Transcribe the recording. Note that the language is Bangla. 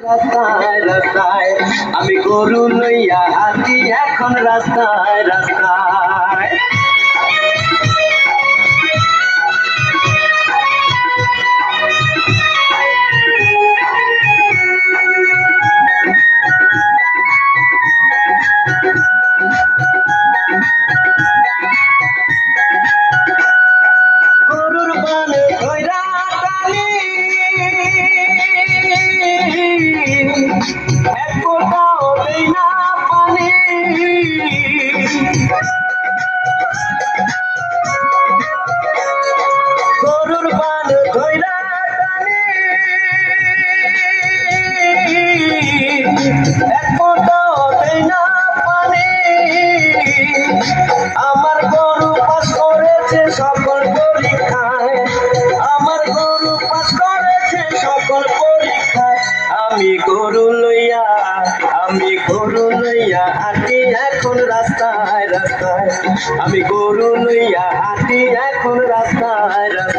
রাস্তায় রাস্তায় আমি গরু লইয়া হাঁটি এখন রাস্তায় রাস্তায়। গরুর বানে ধইরা টানি এক ফোঁটাও দেই না পানি। গরুর বানে ধইরা টানি এক ফোঁটাও দেই না পানি। আমার গরু পাস করেছে সকল পরীক্ষায়, আমার গরু পাস করেছে সকল পরীক্ষায়। আমি গরু লইয়া হাঁটি এখন রাস্তায় রাস্তায়, আমি গরু লইয়া হাঁটি এখন রাস্তায় রাস্তায়।